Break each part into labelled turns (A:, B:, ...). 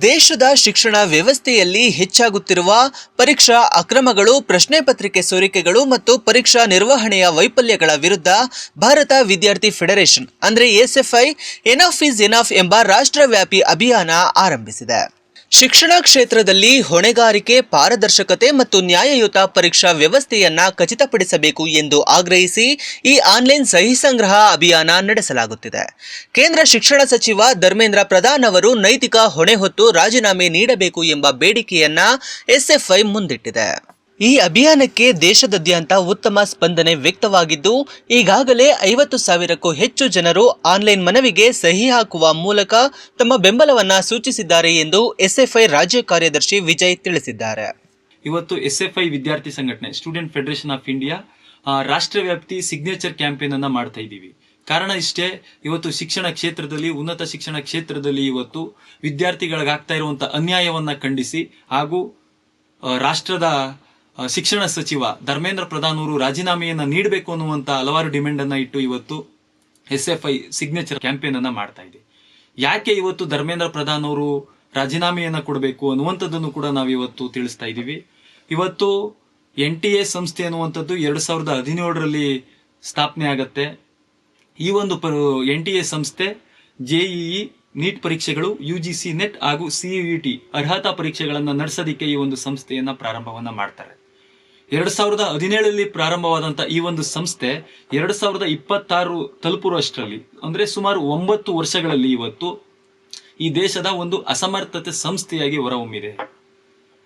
A: ದೇಶದ ಶಿಕ್ಷಣ ವ್ಯವಸ್ಥೆಯಲ್ಲಿ ಹೆಚ್ಚಾಗುತ್ತಿರುವ ಪರೀಕ್ಷಾ ಅಕ್ರಮಗಳು, ಪ್ರಶ್ನೆ ಪತ್ರಿಕೆ ಸೋರಿಕೆಗಳು ಮತ್ತು ಪರೀಕ್ಷಾ ನಿರ್ವಹಣೆಯ ವೈಫಲ್ಯಗಳ ವಿರುದ್ಧ ಭಾರತ ವಿದ್ಯಾರ್ಥಿ ಫೆಡರೇಷನ್ ಅಂದರೆ ಎಸ್ಎಫ್ಐ ಎನಫ್ ಈಸ್ ಎನಫ್ ಎಂಬ ರಾಷ್ಟ್ರವ್ಯಾಪಿ ಅಭಿಯಾನ ಆರಂಭಿಸಿದೆ. ಶಿಕ್ಷಣ ಕ್ಷೇತ್ರದಲ್ಲಿ ಹೊಣೆಗಾರಿಕೆ, ಪಾರದರ್ಶಕತೆ ಮತ್ತು ನ್ಯಾಯಯುತ ಪರೀಕ್ಷಾ ವ್ಯವಸ್ಥೆಯನ್ನ ಖಚಿತಪಡಿಸಬೇಕು ಎಂದು ಆಗ್ರಹಿಸಿ ಈ ಆನ್ಲೈನ್ ಸಹಿ ಸಂಗ್ರಹ ಅಭಿಯಾನ ನಡೆಸಲಾಗುತ್ತಿದೆ. ಕೇಂದ್ರ ಶಿಕ್ಷಣ ಸಚಿವ ಧರ್ಮೇಂದ್ರ ಪ್ರಧಾನ್ ಅವರು ನೈತಿಕ ಹೊಣೆ ಹೊತ್ತು ರಾಜೀನಾಮೆ ನೀಡಬೇಕು ಎಂಬ ಬೇಡಿಕೆಯನ್ನ ಎಸ್ಎಫ್ಐ ಮುಂದಿಟ್ಟಿದೆ. ಈ ಅಭಿಯಾನಕ್ಕೆ ದೇಶದಾದ್ಯಂತ ಉತ್ತಮ ಸ್ಪಂದನೆ ವ್ಯಕ್ತವಾಗಿದ್ದು, ಈಗಾಗಲೇ 50,000ಕ್ಕೂ ಹೆಚ್ಚು ಜನರು ಆನ್ಲೈನ್ ಮನವಿಗೆ ಸಹಿ ಹಾಕುವ ಮೂಲಕ ತಮ್ಮ ಬೆಂಬಲವನ್ನ ಸೂಚಿಸಿದ್ದಾರೆ ಎಂದು ಎಸ್ಎಫ್ಐ ರಾಜ್ಯ ಕಾರ್ಯದರ್ಶಿ ವಿಜಯ್ ತಿಳಿಸಿದ್ದಾರೆ.
B: ಇವತ್ತು ಎಸ್ಎಫ್ಐ ವಿದ್ಯಾರ್ಥಿ ಸಂಘಟನೆ ಸ್ಟೂಡೆಂಟ್ ಫೆಡರೇಷನ್ ಆಫ್ ಇಂಡಿಯಾ ರಾಷ್ಟ್ರವ್ಯಾಪ್ತಿ ಸಿಗ್ನೇಚರ್ ಕ್ಯಾಂಪೇನ್ ಅನ್ನ ಮಾಡ್ತಾ ಇದ್ದೀವಿ. ಕಾರಣ ಇಷ್ಟೇ, ಇವತ್ತು ಶಿಕ್ಷಣ ಕ್ಷೇತ್ರದಲ್ಲಿ, ಉನ್ನತ ಶಿಕ್ಷಣ ಕ್ಷೇತ್ರದಲ್ಲಿ ಇವತ್ತು ವಿದ್ಯಾರ್ಥಿಗಳಿಗಾಗ್ತಾ ಇರುವಂತಹ ಅನ್ಯಾಯವನ್ನ ಖಂಡಿಸಿ ಹಾಗೂ ರಾಷ್ಟ್ರದ ಶಿಕ್ಷಣ ಸಚಿವ ಧರ್ಮೇಂದ್ರ ಪ್ರಧಾನ್ ಅವರು ರಾಜೀನಾಮೆಯನ್ನ ನೀಡಬೇಕು ಅನ್ನುವಂತ ಹಲವಾರು ಡಿಮ್ಯಾಂಡ್ ಅನ್ನ ಇಟ್ಟು ಇವತ್ತು ಎಸ್ಎಫ್ಐ ಸಿಗ್ನೇಚರ್ ಕ್ಯಾಂಪೇನ್ ಅನ್ನ ಮಾಡ್ತಾ ಇದೆ. ಯಾಕೆ ಇವತ್ತು ಧರ್ಮೇಂದ್ರ ಪ್ರಧಾನ್ ಅವರು ರಾಜೀನಾಮೆಯನ್ನ ಕೊಡಬೇಕು ಅನ್ನುವಂಥದ್ದನ್ನು ಕೂಡ ನಾವು ಇವತ್ತು ತಿಳಿಸ್ತಾ ಇದ್ದೀವಿ. ಇವತ್ತು NTA ಸಂಸ್ಥೆ ಅನ್ನುವಂಥದ್ದು 2017ರಲ್ಲಿ ಸ್ಥಾಪನೆ ಆಗತ್ತೆ. ಈ ಒಂದು NTA ಸಂಸ್ಥೆ JEE ನೀಟ್ ಪರೀಕ್ಷೆಗಳು, UGC ನೆಟ್ ಹಾಗೂ CUET ಅರ್ಹತಾ ಪರೀಕ್ಷೆಗಳನ್ನ ನಡೆಸೋದಿಕ್ಕೆ ಈ ಒಂದು ಸಂಸ್ಥೆಯನ್ನ ಪ್ರಾರಂಭವನ್ನ ಮಾಡ್ತಾರೆ. 2017ರಲ್ಲಿ ಪ್ರಾರಂಭವಾದಂತ ಈ ಒಂದು ಸಂಸ್ಥೆ 2026 ತಲುಪುವಷ್ಟರಲ್ಲಿ ಅಂದ್ರೆ ಸುಮಾರು 9 ವರ್ಷಗಳಲ್ಲಿ ಇವತ್ತು ಈ ದೇಶದ ಒಂದು ಅಸಮರ್ಥತೆ ಸಂಸ್ಥೆಯಾಗಿ ಹೊರಹೊಮ್ಮಿದೆ.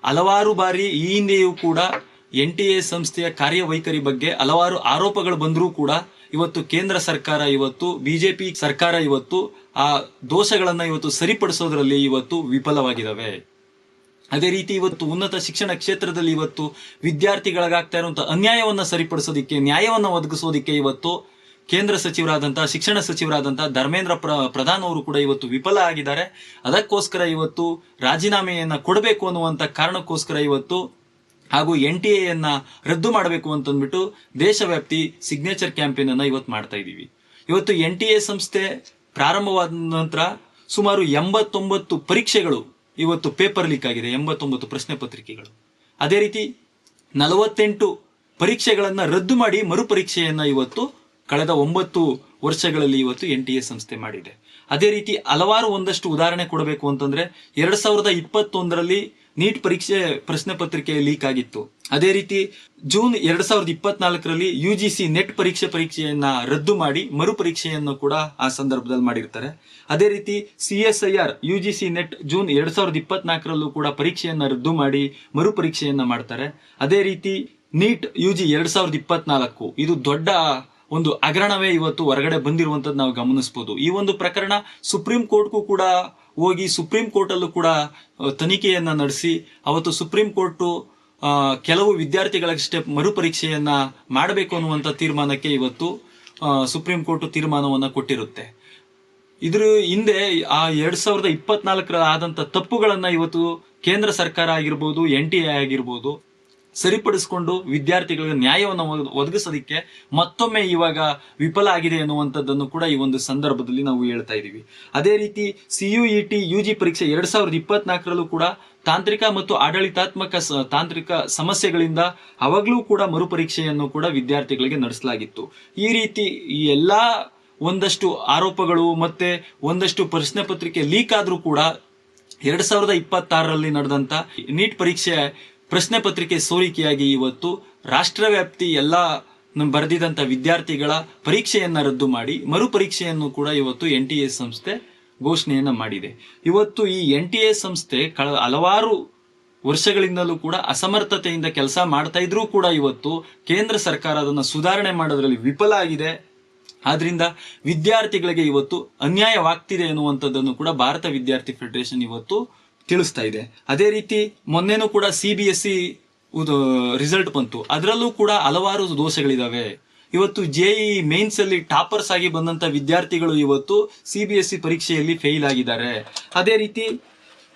B: ಹಲವಾರು ಬಾರಿ ಈ ಹಿಂದೆಯೂ ಕೂಡ NTA ಸಂಸ್ಥೆಯ ಕಾರ್ಯವೈಖರಿ ಬಗ್ಗೆ ಹಲವಾರು ಆರೋಪಗಳು ಬಂದರೂ ಕೂಡ ಇವತ್ತು ಕೇಂದ್ರ ಸರ್ಕಾರ, ಇವತ್ತು ಬಿಜೆಪಿ ಸರ್ಕಾರ ಇವತ್ತು ಆ ದೋಷಗಳನ್ನ ಇವತ್ತು ಸರಿಪಡಿಸೋದ್ರಲ್ಲಿ ಇವತ್ತು ವಿಫಲವಾಗಿದ್ದಾವೆ. ಅದೇ ರೀತಿ ಇವತ್ತು ಉನ್ನತ ಶಿಕ್ಷಣ ಕ್ಷೇತ್ರದಲ್ಲಿ ಇವತ್ತು ವಿದ್ಯಾರ್ಥಿಗಳಿಗಾಗ್ತಾ ಇರುವಂತಹ ಅನ್ಯಾಯವನ್ನ ಸರಿಪಡಿಸೋದಿಕ್ಕೆ, ನ್ಯಾಯವನ್ನ ಒದಗಿಸೋದಿಕ್ಕೆ ಇವತ್ತು ಕೇಂದ್ರ ಸಚಿವರಾದಂತಹ, ಶಿಕ್ಷಣ ಸಚಿವರಾದಂತಹ ಧರ್ಮೇಂದ್ರ ಪ್ರಧಾನ್ ಅವರು ಕೂಡ ಇವತ್ತು ವಿಫಲ ಆಗಿದ್ದಾರೆ. ಅದಕ್ಕೋಸ್ಕರ ಇವತ್ತು ರಾಜೀನಾಮೆಯನ್ನ ಕೊಡಬೇಕು ಅನ್ನುವಂತ ಕಾರಣಕ್ಕೋಸ್ಕರ ಇವತ್ತು ಹಾಗೂ NTA ರದ್ದು ಮಾಡಬೇಕು ಅಂತಂದ್ಬಿಟ್ಟು ದೇಶವ್ಯಾಪ್ತಿ ಸಿಗ್ನೇಚರ್ ಕ್ಯಾಂಪೇನ್ ಅನ್ನ ಇವತ್ತು ಮಾಡ್ತಾ ಇದ್ದೀವಿ. ಇವತ್ತು NTA ಸಂಸ್ಥೆ ಪ್ರಾರಂಭವಾದ ನಂತರ ಸುಮಾರು 89 ಪರೀಕ್ಷೆಗಳು ಇವತ್ತು ಪೇಪರ್ ಲೀಕ್ ಆಗಿದೆ, 89 ಪ್ರಶ್ನೆ ಪತ್ರಿಕೆಗಳು. ಅದೇ ರೀತಿ 48 ಪರೀಕ್ಷೆಗಳನ್ನ ರದ್ದು ಮಾಡಿ ಮರುಪರೀಕ್ಷೆಯನ್ನ ಇವತ್ತು ಕಳೆದ 9 ವರ್ಷಗಳಲ್ಲಿ ಇವತ್ತು NTA ಸಂಸ್ಥೆ ಮಾಡಿದೆ. ಅದೇ ರೀತಿ ಹಲವಾರು ಒಂದಷ್ಟು ಉದಾಹರಣೆ ಕೊಡಬೇಕು ಅಂತಂದ್ರೆ 2021ರಲ್ಲಿ ನೀಟ್ ಪರೀಕ್ಷೆ ಪ್ರಶ್ನೆ ಪತ್ರಿಕೆ ಲೀಕ್ ಆಗಿತ್ತು. ಅದೇ ರೀತಿ ಜೂನ್ 2024ರಲ್ಲಿ UGC ನೆಟ್ ಪರೀಕ್ಷೆಯನ್ನ ರದ್ದು ಮಾಡಿ ಮರುಪರೀಕ್ಷೆಯನ್ನು ಕೂಡ ಆ ಸಂದರ್ಭದಲ್ಲಿ ಮಾಡಿರ್ತಾರೆ. ಅದೇ ರೀತಿ CSIR UGC ನೆಟ್ ಜೂನ್ 2024ರಲ್ಲೂ ಕೂಡ ಪರೀಕ್ಷೆಯನ್ನ ರದ್ದು ಮಾಡಿ ಮರುಪರೀಕ್ಷೆಯನ್ನ ಮಾಡ್ತಾರೆ. ಅದೇ ರೀತಿ ನೀಟ್ UG 2024 ಇದು ದೊಡ್ಡ ಒಂದು ಹಗರಣವೇ ಇವತ್ತು ಹೊರಗಡೆ ಬಂದಿರುವಂತದ್ದು ನಾವು ಗಮನಿಸಬಹುದು. ಈ ಒಂದು ಪ್ರಕರಣ ಸುಪ್ರೀಂ ಕೋರ್ಟ್ಗೂ ಕೂಡ ಹೋಗಿ ಸುಪ್ರೀಂ ಕೋರ್ಟ್ ಅಲ್ಲೂ ಕೂಡ ತನಿಖೆಯನ್ನ ನಡೆಸಿ ಅವತ್ತು ಸುಪ್ರೀಂ ಕೋರ್ಟ್ ಕೆಲವು ವಿದ್ಯಾರ್ಥಿಗಳಷ್ಟೇ ಮರುಪರೀಕ್ಷೆಯನ್ನ ಮಾಡಬೇಕು ಅನ್ನುವಂತ ತೀರ್ಮಾನಕ್ಕೆ ಇವತ್ತು ಸುಪ್ರೀಂ ಕೋರ್ಟ್ ತೀರ್ಮಾನವನ್ನ ಕೊಟ್ಟಿರುತ್ತೆ. ಇದ್ರ ಹಿಂದೆ ಆ 2024 ಆದಂತ ತಪ್ಪುಗಳನ್ನ ಇವತ್ತು ಕೇಂದ್ರ ಸರ್ಕಾರ ಆಗಿರ್ಬೋದು, NTA ಆಗಿರ್ಬೋದು ಸರಿಪಡಿಸಿಕೊಂಡು ವಿದ್ಯಾರ್ಥಿಗಳಿಗೆ ನ್ಯಾಯವನ್ನು ಒದಗಿಸೋದಿಕ್ಕೆ ಮತ್ತೊಮ್ಮೆ ಇವಾಗ ವಿಫಲ ಆಗಿದೆ ಅನ್ನುವಂಥದ್ದನ್ನು ಕೂಡ ಈ ಒಂದು ಸಂದರ್ಭದಲ್ಲಿ ನಾವು ಹೇಳ್ತಾ ಇದೀವಿ. ಅದೇ ರೀತಿ CUET UG ಪರೀಕ್ಷೆ 2024ರಲ್ಲೂ ಕೂಡ ತಾಂತ್ರಿಕ ಮತ್ತು ಆಡಳಿತಾತ್ಮಕ ತಾಂತ್ರಿಕ ಸಮಸ್ಯೆಗಳಿಂದ ಅವಾಗ್ಲೂ ಕೂಡ ಮರುಪರೀಕ್ಷೆಯನ್ನು ಕೂಡ ವಿದ್ಯಾರ್ಥಿಗಳಿಗೆ ನಡೆಸಲಾಗಿತ್ತು. ಈ ರೀತಿ ಈ ಎಲ್ಲಾ ಒಂದಷ್ಟು ಆರೋಪಗಳು ಮತ್ತೆ ಒಂದಷ್ಟು ಪ್ರಶ್ನೆ ಪತ್ರಿಕೆ ಲೀಕ್ ಆದ್ರೂ ಕೂಡ 2026ರಲ್ಲಿ ನಡೆದಂತ ನೀಟ್ ಪರೀಕ್ಷೆ ಪ್ರಶ್ನೆ ಪತ್ರಿಕೆ ಸೋರಿಕೆಯಾಗಿ ಇವತ್ತು ರಾಷ್ಟ್ರವ್ಯಾಪ್ತಿ ಎಲ್ಲ ಬರೆದಿದಂತ ವಿದ್ಯಾರ್ಥಿಗಳ ಪರೀಕ್ಷೆಯನ್ನ ರದ್ದು ಮಾಡಿ ಮರುಪರೀಕ್ಷೆಯನ್ನು ಕೂಡ ಇವತ್ತು NTA ಸಂಸ್ಥೆ ಘೋಷಣೆಯನ್ನ ಮಾಡಿದೆ. ಇವತ್ತು ಈ NTA ಸಂಸ್ಥೆ ಹಲವಾರು ವರ್ಷಗಳಿಂದಲೂ ಕೂಡ ಅಸಮರ್ಥತೆಯಿಂದ ಕೆಲಸ ಮಾಡ್ತಾ ಇದ್ರೂ ಕೂಡ ಇವತ್ತು ಕೇಂದ್ರ ಸರ್ಕಾರ ಅದನ್ನ ಸುಧಾರಣೆ ಮಾಡೋದ್ರಲ್ಲಿ ವಿಫಲ ಆಗಿದೆ. ಆದ್ರಿಂದ ವಿದ್ಯಾರ್ಥಿಗಳಿಗೆ ಇವತ್ತು ಅನ್ಯಾಯವಾಗ್ತಿದೆ ಎನ್ನುವಂಥದ್ದನ್ನು ಕೂಡ ಭಾರತ ವಿದ್ಯಾರ್ಥಿ ಫೆಡರೇಷನ್ ಇವತ್ತು ತಿಳಿಸ್ತಾ ಇದೆ. ಅದೇ ರೀತಿ ಮೊನ್ನೆನೂ ಕೂಡ CBSE ರಿಸಲ್ಟ್ ಬಂತು, ಅದರಲ್ಲೂ ಕೂಡ ಹಲವಾರು ದೋಷಗಳಿದಾವೆ. ಇವತ್ತು JEE ಮೇನ್ಸ್ ಅಲ್ಲಿ ಟಾಪರ್ಸ್ ಆಗಿ ಬಂದಂತ ವಿದ್ಯಾರ್ಥಿಗಳು ಇವತ್ತು CBSE ಪರೀಕ್ಷೆಯಲ್ಲಿ ಫೇಲ್ ಆಗಿದ್ದಾರೆ. ಅದೇ ರೀತಿ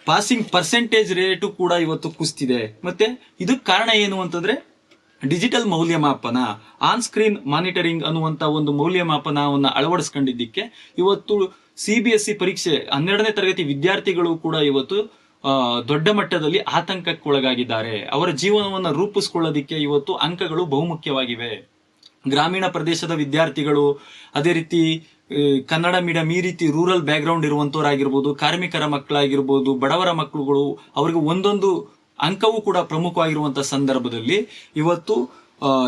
B: ಪಾಸಿಂಗ್ ಪರ್ಸೆಂಟೇಜ್ ರೇಟು ಕೂಡ ಇವತ್ತು ಕುಸಿದಿದೆ. ಮತ್ತೆ ಇದಕ್ಕೆ ಕಾರಣ ಏನು ಅಂತಂದ್ರೆ ಡಿಜಿಟಲ್ ಮೌಲ್ಯಮಾಪನ, ಆನ್ ಸ್ಕ್ರೀನ್ ಮಾನಿಟರಿಂಗ್ ಅನ್ನುವಂತ ಒಂದು ಮೌಲ್ಯಮಾಪನವನ್ನ ಅಳವಡಿಸ್ಕೊಂಡಿದ್ದಕ್ಕೆ ಇವತ್ತು CBSE ಪರೀಕ್ಷೆ 12ನೇ ತರಗತಿ ವಿದ್ಯಾರ್ಥಿಗಳು ಕೂಡ ಇವತ್ತು ದೊಡ್ಡ ಮಟ್ಟದಲ್ಲಿ ಆತಂಕಕ್ಕೊಳಗಾಗಿದ್ದಾರೆ. ಅವರ ಜೀವನವನ್ನ ರೂಪಿಸ್ಕೊಳ್ಳೋದಿಕ್ಕೆ ಇವತ್ತು ಅಂಕಗಳು ಬಹುಮುಖ್ಯವಾಗಿವೆ. ಗ್ರಾಮೀಣ ಪ್ರದೇಶದ ವಿದ್ಯಾರ್ಥಿಗಳು, ಅದೇ ರೀತಿ ಕನ್ನಡ ಮೀಡಿಯಂ, ಈ ರೀತಿ ರೂರಲ್ ಬ್ಯಾಕ್ ಗ್ರೌಂಡ್ ಇರುವಂತವರಾಗಿರ್ಬೋದು, ಕಾರ್ಮಿಕರ ಮಕ್ಕಳಾಗಿರ್ಬೋದು, ಬಡವರ ಮಕ್ಕಳುಗಳು, ಅವರಿಗೆ ಒಂದೊಂದು ಅಂಕವೂ ಕೂಡ ಪ್ರಮುಖವಾಗಿರುವಂತಹ ಸಂದರ್ಭದಲ್ಲಿ ಇವತ್ತು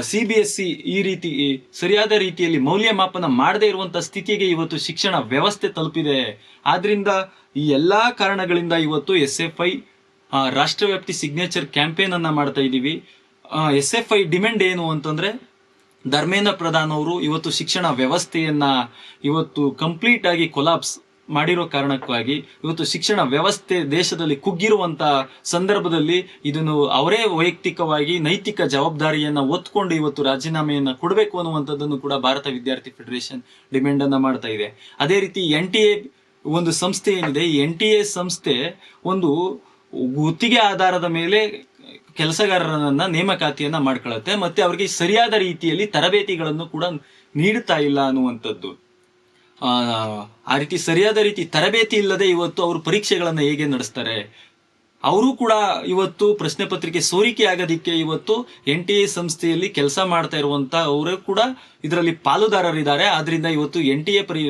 B: CBSE ಈ ರೀತಿ ಸರಿಯಾದ ರೀತಿಯಲ್ಲಿ ಮೌಲ್ಯಮಾಪನ ಮಾಡದೇ ಇರುವಂತಹ ಸ್ಥಿತಿಗೆ ಇವತ್ತು ಶಿಕ್ಷಣ ವ್ಯವಸ್ಥೆ ತಲುಪಿದೆ. ಆದ್ರಿಂದ ಈ ಎಲ್ಲಾ ಕಾರಣಗಳಿಂದ ಇವತ್ತು SFI ರಾಷ್ಟ್ರವ್ಯಾಪ್ತಿ ಸಿಗ್ನೇಚರ್ ಕ್ಯಾಂಪೇನ್ ಅನ್ನ ಮಾಡ್ತಾ ಇದ್ದೀವಿ. SFI ಡಿಮ್ಯಾಂಡ್ ಏನು ಅಂತಂದ್ರೆ, ಧರ್ಮೇಂದ್ರ ಪ್ರಧಾನ್ ಅವರು ಇವತ್ತು ಶಿಕ್ಷಣ ವ್ಯವಸ್ಥೆಯನ್ನ ಇವತ್ತು ಕಂಪ್ಲೀಟ್ ಆಗಿ ಕೊಲಾಪ್ಸ್ ಮಾಡಿರೋ ಕಾರಣಕ್ಕಾಗಿ ಇವತ್ತು ಶಿಕ್ಷಣ ವ್ಯವಸ್ಥೆ ದೇಶದಲ್ಲಿ ಕುಗ್ಗಿರುವಂತ ಸಂದರ್ಭದಲ್ಲಿ ಇದನ್ನು ಅವರೇ ವೈಯಕ್ತಿಕವಾಗಿ ನೈತಿಕ ಜವಾಬ್ದಾರಿಯನ್ನ ಹೊತ್ಕೊಂಡು ಇವತ್ತು ರಾಜೀನಾಮೆಯನ್ನ ಕೊಡಬೇಕು ಅನ್ನುವಂಥದ್ದನ್ನು ಕೂಡ ಭಾರತ ವಿದ್ಯಾರ್ಥಿ ಫೆಡರೇಷನ್ ಡಿಮ್ಯಾಂಡ್ ಅನ್ನ ಮಾಡ್ತಾ ಇದೆ. ಅದೇ ರೀತಿ NTA ಒಂದು ಸಂಸ್ಥೆ ಏನಿದೆ, ಈ NTA ಸಂಸ್ಥೆ ಒಂದು ಗುತ್ತಿಗೆ ಆಧಾರದ ಮೇಲೆ ಕೆಲಸಗಾರರನ್ನ ನೇಮಕಾತಿಯನ್ನ ಮಾಡ್ಕೊಳ್ಳುತ್ತೆ, ಮತ್ತೆ ಅವರಿಗೆ ಸರಿಯಾದ ರೀತಿಯಲ್ಲಿ ತರಬೇತಿಗಳನ್ನು ಕೂಡ ನೀಡುತ್ತಾ ಇಲ್ಲ ಅನ್ನುವಂಥದ್ದು. ಆ ರೀತಿ ಸರಿಯಾದ ರೀತಿ ತರಬೇತಿ ಇಲ್ಲದೆ ಇವತ್ತು ಅವರು ಪರೀಕ್ಷೆಗಳನ್ನ ಹೇಗೆ ನಡೆಸ್ತಾರೆ? ಅವರು ಕೂಡ ಇವತ್ತು ಪ್ರಶ್ನೆ ಪತ್ರಿಕೆ ಸೋರಿಕೆ ಆಗೋದಿಕ್ಕೆ ಇವತ್ತು NTA ಸಂಸ್ಥೆಯಲ್ಲಿ ಕೆಲಸ ಮಾಡ್ತಾ ಇರುವಂತ ಅವರು ಕೂಡ ಇದರಲ್ಲಿ ಪಾಲುದಾರರಿದ್ದಾರೆ. ಆದ್ರಿಂದ ಇವತ್ತು NTA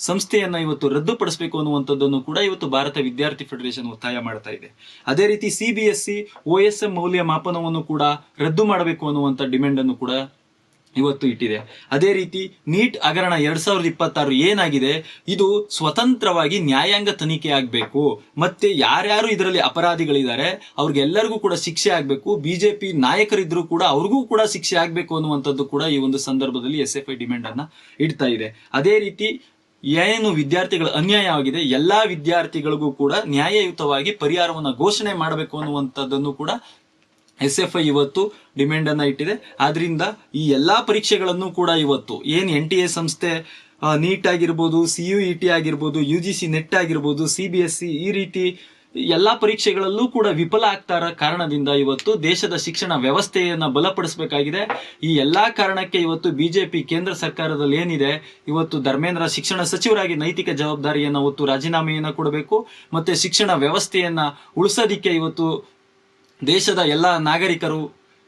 B: ಸಂಸ್ಥೆಯನ್ನ ಇವತ್ತು ರದ್ದುಪಡಿಸಬೇಕು ಅನ್ನುವಂಥದ್ದನ್ನು ಕೂಡ ಇವತ್ತು ಭಾರತ ವಿದ್ಯಾರ್ಥಿ ಫೆಡರೇಷನ್ ಒತ್ತಾಯ ಮಾಡ್ತಾ ಇದೆ. ಅದೇ ರೀತಿ CBSE OSM ಮೌಲ್ಯಮಾಪನವನ್ನು ಕೂಡ ರದ್ದು ಮಾಡಬೇಕು ಅನ್ನುವಂಥ ಡಿಮ್ಯಾಂಡ್ ಅನ್ನು ಕೂಡ ಇವತ್ತು ಇಟ್ಟಿದೆ. ಅದೇ ರೀತಿ ನೀಟ್ ಹಗರಣ 2026 ಏನಾಗಿದೆ, ಇದು ಸ್ವತಂತ್ರವಾಗಿ ನ್ಯಾಯಾಂಗ ತನಿಖೆ ಆಗ್ಬೇಕು. ಮತ್ತೆ ಯಾರ್ಯಾರು ಇದರಲ್ಲಿ ಅಪರಾಧಿಗಳಿದ್ದಾರೆ ಅವ್ರಿಗೆಲ್ಲರಿಗೂ ಕೂಡ ಶಿಕ್ಷೆ ಆಗ್ಬೇಕು. BJP ನಾಯಕರಿದ್ರು ಕೂಡ ಅವ್ರಿಗೂ ಕೂಡ ಶಿಕ್ಷೆ ಆಗ್ಬೇಕು ಅನ್ನುವಂಥದ್ದು ಕೂಡ ಈ ಒಂದು ಸಂದರ್ಭದಲ್ಲಿ SFI ಡಿಮ್ಯಾಂಡ್ ಅನ್ನ ಇಡ್ತಾ ಇದೆ. ಅದೇ ರೀತಿ ಏನು ವಿದ್ಯಾರ್ಥಿಗಳ ಅನ್ಯಾಯ ಆಗಿದೆ, ಎಲ್ಲಾ ವಿದ್ಯಾರ್ಥಿಗಳಿಗೂ ಕೂಡ ನ್ಯಾಯಯುತವಾಗಿ ಪರಿಹಾರವನ್ನ ಘೋಷಣೆ ಮಾಡಬೇಕು ಅನ್ನುವಂಥದ್ದನ್ನು ಕೂಡ SFI ಇವತ್ತು ಡಿಮ್ಯಾಂಡ್ ಅನ್ನ ಇಟ್ಟಿದೆ. ಆದ್ರಿಂದ ಈ ಎಲ್ಲಾ ಪರೀಕ್ಷೆಗಳನ್ನು ಕೂಡ ಇವತ್ತು ಏನ್ NTA ಸಂಸ್ಥೆ ನೀಟ್ ಆಗಿರ್ಬೋದು, CUET ಆಗಿರ್ಬೋದು, UGC ನೆಟ್ ಆಗಿರ್ಬೋದು, CBSE ಈ ರೀತಿ ಎಲ್ಲಾ ಪರೀಕ್ಷೆಗಳಲ್ಲೂ ಕೂಡ ವಿಫಲ ಆಗ್ತಾ ಇರೋ ಕಾರಣದಿಂದ ಇವತ್ತು ದೇಶದ ಶಿಕ್ಷಣ ವ್ಯವಸ್ಥೆಯನ್ನ ಬಲಪಡಿಸಬೇಕಾಗಿದೆ. ಈ ಎಲ್ಲಾ ಕಾರಣಕ್ಕೆ ಇವತ್ತು BJP ಕೇಂದ್ರ ಸರ್ಕಾರದಲ್ಲಿ ಏನಿದೆ, ಇವತ್ತು ಧರ್ಮೇಂದ್ರ ಶಿಕ್ಷಣ ಸಚಿವರಾಗಿ ನೈತಿಕ ಜವಾಬ್ದಾರಿಯನ್ನ ಹೊತ್ತು ರಾಜೀನಾಮೆಯನ್ನ ಕೊಡಬೇಕು. ಮತ್ತೆ ಶಿಕ್ಷಣ ವ್ಯವಸ್ಥೆಯನ್ನ ಉಳಿಸೋದಿಕ್ಕೆ ಇವತ್ತು ದೇಶದ ಎಲ್ಲ ನಾಗರಿಕರು,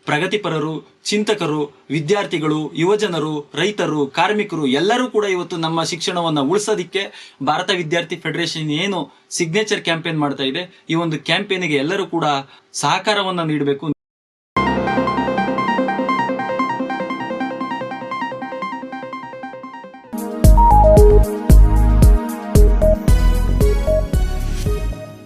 B: ಪ್ರಗತಿಪರರು, ಚಿಂತಕರು, ವಿದ್ಯಾರ್ಥಿಗಳು, ಯುವಜನರು, ರೈತರು, ಕಾರ್ಮಿಕರು ಎಲ್ಲರೂ ಕೂಡ ಇವತ್ತು ನಮ್ಮ ಶಿಕ್ಷಣವನ್ನ ಉಳಿಸೋದಿಕ್ಕೆ ಭಾರತ ವಿದ್ಯಾರ್ಥಿ ಫೆಡರೇಷನ್ ಏನು ಸಿಗ್ನೇಚರ್ ಕ್ಯಾಂಪೇನ್ ಮಾಡ್ತಾ ಇದೆ, ಈ ಒಂದು ಕ್ಯಾಂಪೇನಿಗೆ ಎಲ್ಲರೂ ಕೂಡ ಸಹಕಾರವನ್ನ ನೀಡಬೇಕು.